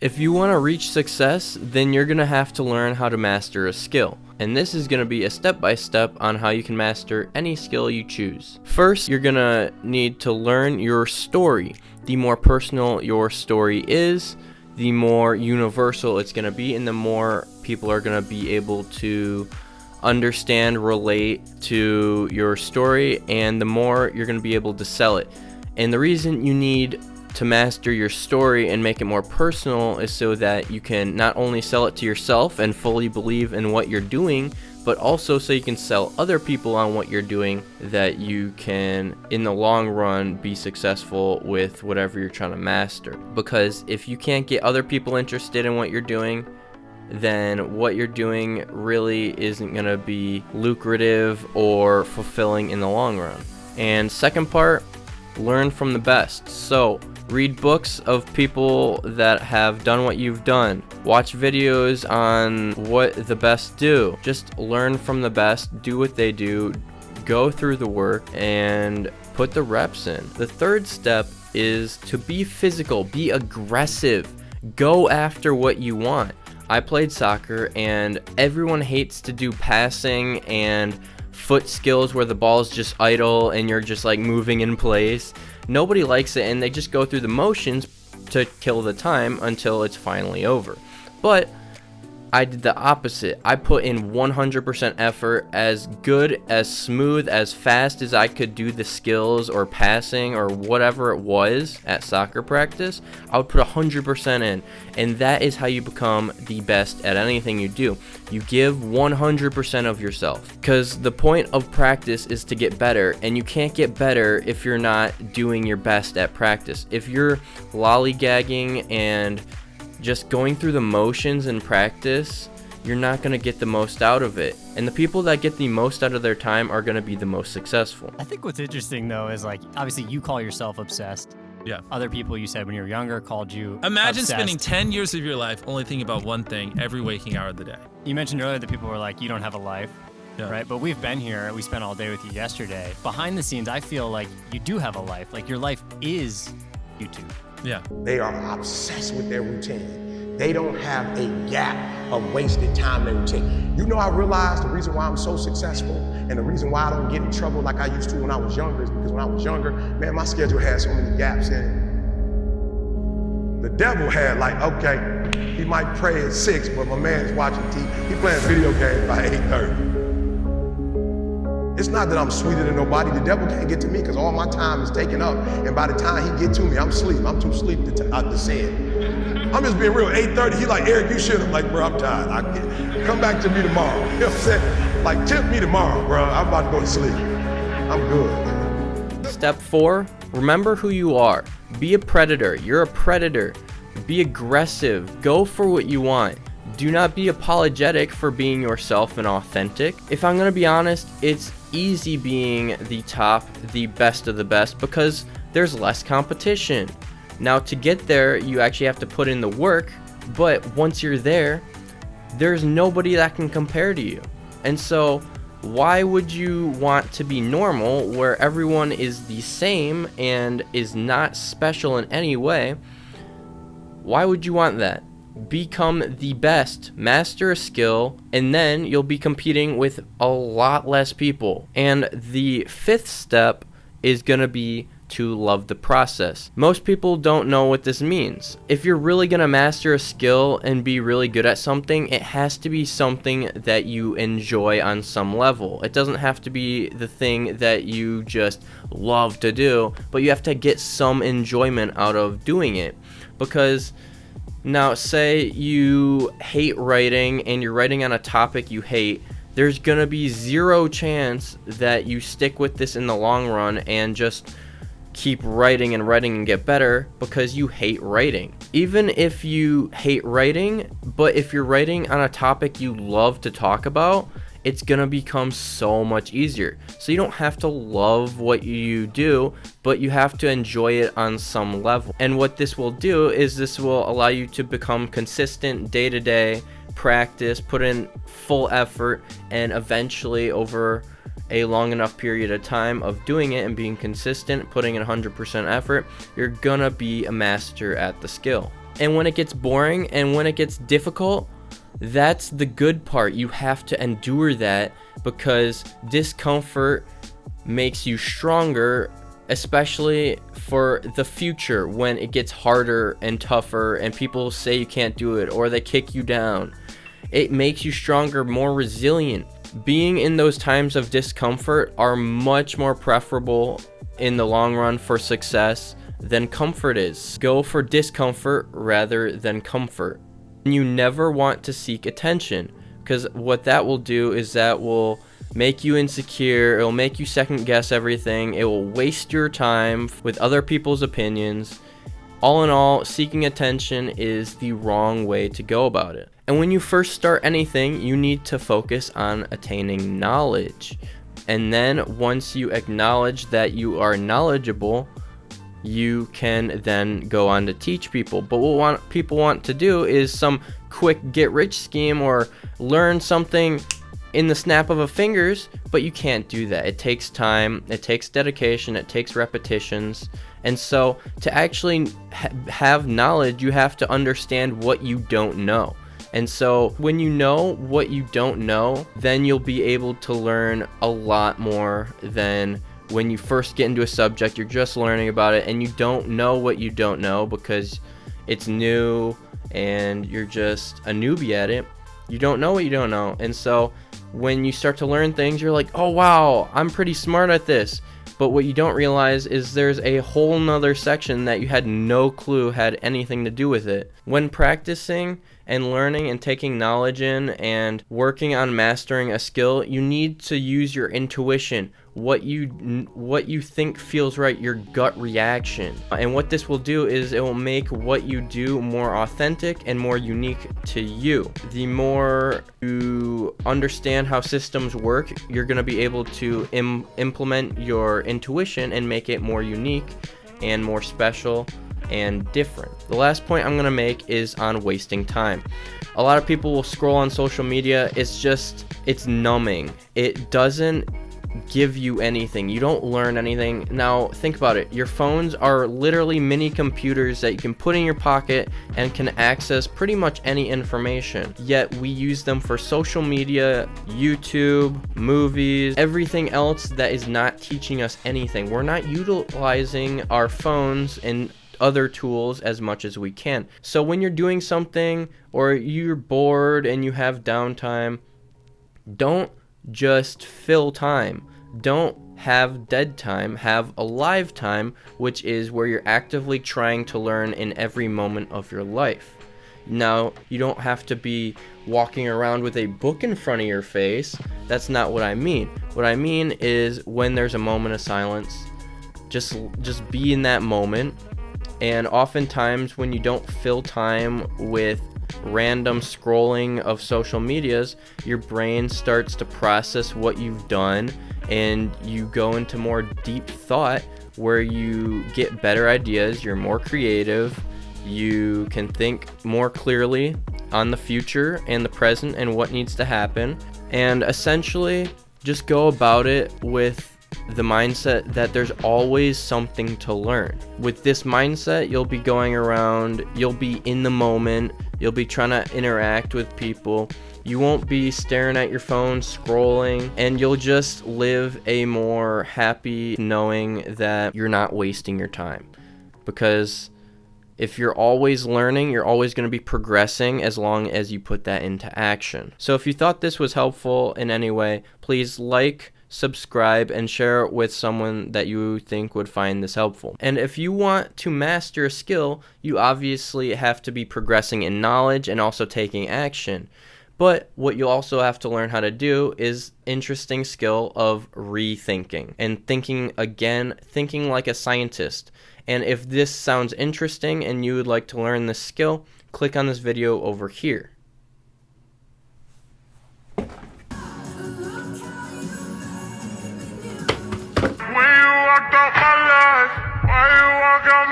If you want to reach success, then you're going to have to learn how to master a skill. And this is going to be a step-by-step on how you can master any skill you choose. First, you're going to need to learn your story. The more personal your story is, the more universal it's going to be, and the more people are going to be able to understand, relate to your story, and the more you're going to be able to sell it. And the reason you need to master your story and make it more personal is so that you can not only sell it to yourself and fully believe in what you're doing, but also so you can sell other people on what you're doing, that you can in the long run be successful with whatever you're trying to master. Because if you can't get other people interested in what you're doing, then what you're doing really isn't going to be lucrative or fulfilling in the long run. And second part, learn from the best. So read books of people that have done what you've done. Watch videos on what the best do. Just learn from the best, do what they do, go through the work, and put the reps in. The third step is to be physical, be aggressive, go after what you want. I played soccer, and everyone hates to do passing and foot skills where the ball's just idle and you're just like moving in place. Nobody likes it, and they just go through the motions to kill the time until it's finally over. But I did the opposite. I put in 100% effort, as good, as smooth, as fast as I could do the skills or passing or whatever it was at soccer practice. I would put 100% in, and that is how you become the best at anything you do. You give 100% of yourself, because the point of practice is to get better, and you can't get better if you're not doing your best at practice. If you're lollygagging and just going through the motions in practice, you're not going to get the most out of it. And the people that get the most out of their time are going to be the most successful. I think what's interesting, though, is like, obviously you call yourself obsessed. Yeah. Other people, you said when you were younger, called you Imagine obsessed. spending 10 years of your life only thinking about one thing every waking hour of the day. You mentioned earlier that people were like, you don't have a life. Yeah. Right? But we've been here. We spent all day with you yesterday. Behind the scenes, I feel like you do have a life. Like your life is YouTube. Yeah. They are obsessed with their routine. They don't have a gap of wasted time in their routine. You know, I realized the reason why I'm so successful and the reason why I don't get in trouble like I used to when I was younger is because when I was younger, man, my schedule had so many gaps in it. The devil had like, okay, he might pray at 6, but my man's watching TV. He playing video games by 8:30. It's not that I'm sweeter than nobody. The devil can't get to me because all my time is taken up. And by the time he get to me, I'm asleep. I'm too asleep to sin. I'm just being real. 8:30, he like, Eric, you should. I'm like, bro, I'm tired. Come back to me tomorrow. You know what I'm saying? Like, tempt me tomorrow, bro. I'm about to go to sleep. I'm good. Step 4, remember who you are. Be a predator. You're a predator. Be aggressive. Go for what you want. Do not be apologetic for being yourself and authentic. If I'm gonna be honest, it's easy being the top, the best of the best, because there's less competition. Now, to get there, you actually have to put in the work, but once you're there, there's nobody that can compare to you. And so, why would you want to be normal where everyone is the same and is not special in any way? Why would you want that? Become the best, master a skill, and then you'll be competing with a lot less people. And the 5th step is gonna be to love the process. Most people don't know what this means. If you're really gonna master a skill and be really good at something, it has to be something that you enjoy on some level. It doesn't have to be the thing that you just love to do, but you have to get some enjoyment out of doing it. Because now, say you hate writing and you're writing on a topic you hate, there's gonna be 0 chance that you stick with this in the long run and just keep writing and get better because you hate writing. Even if you hate writing, but if you're writing on a topic you love to talk about, it's gonna become so much easier. So you don't have to love what you do, but you have to enjoy it on some level. And what this will do is this will allow you to become consistent day to day, practice, put in full effort, and eventually over a long enough period of time of doing it and being consistent, putting in 100% effort, you're gonna be a master at the skill. And when it gets boring and when it gets difficult, that's the good part. You have to endure that, because discomfort makes you stronger, especially for the future when it gets harder and tougher and people say you can't do it or they kick you down. It makes you stronger, more resilient. Being in those times of discomfort are much more preferable in the long run for success than comfort is. Go for discomfort rather than comfort. You never want to seek attention, because what that will do is that will make you insecure. It will make you second guess everything. It will waste your time with other people's opinions. All in all, seeking attention is the wrong way to go about it. And when you first start anything, you need to focus on attaining knowledge. And then once you acknowledge that you are knowledgeable, you can then go on to teach people. But what people want to do is some quick get-rich scheme or learn something in the snap of a fingers, but you can't do that. It takes time, it takes dedication, it takes repetitions. And so to actually have knowledge, you have to understand what you don't know. And so when you know what you don't know, then you'll be able to learn a lot more than when you first get into a subject. You're just learning about it and you don't know what you don't know because it's new and you're just a newbie at it. You don't know what you don't know. And so when you start to learn things, you're like, oh wow, I'm pretty smart at this. But what you don't realize is there's a whole nother section that you had no clue had anything to do with it. When practicing and learning and taking knowledge in and working on mastering a skill, you need to use your intuition, what you think feels right, your gut reaction. And what this will do is it will make what you do more authentic and more unique to you. The more you understand how systems work, you're going to be able to implement your intuition and make it more unique and more special and different. The last point I'm going to make is on wasting time. A lot of people will scroll on social media. It's numbing. It doesn't give you anything. You don't learn anything. Now think about it. Your phones are literally mini computers that you can put in your pocket and can access pretty much any information. Yet we use them for social media, YouTube, movies, everything else that is not teaching us anything. We're not utilizing our phones and other tools as much as we can. So when you're doing something or you're bored and you have downtime, don't just fill time. Don't have dead time, have alive time, which is where you're actively trying to learn in every moment of your life. Now, you don't have to be walking around with a book in front of your face. That's not what I mean. What I mean is when there's a moment of silence, just be in that moment. And oftentimes when you don't fill time with random scrolling of social medias, your brain starts to process what you've done and you go into more deep thought where you get better ideas, you're more creative, you can think more clearly on the future and the present and what needs to happen, and essentially just go about it with the mindset that there's always something to learn. With this mindset, you'll be going around, you'll be in the moment, you'll be trying to interact with people, you won't be staring at your phone, scrolling, and you'll just live a more happy knowing that you're not wasting your time. Because if you're always learning, you're always going to be progressing as long as you put that into action. So if you thought this was helpful in any way, please like, subscribe, and share it with someone that you think would find this helpful. And if you want to master a skill, you obviously have to be progressing in knowledge and also taking action. But what you also have to learn how to do is interesting skill of rethinking and thinking again, thinking like a scientist. And if this sounds interesting and you would like to learn this skill, click on this video over here. Why you walked out my life? Why you walk out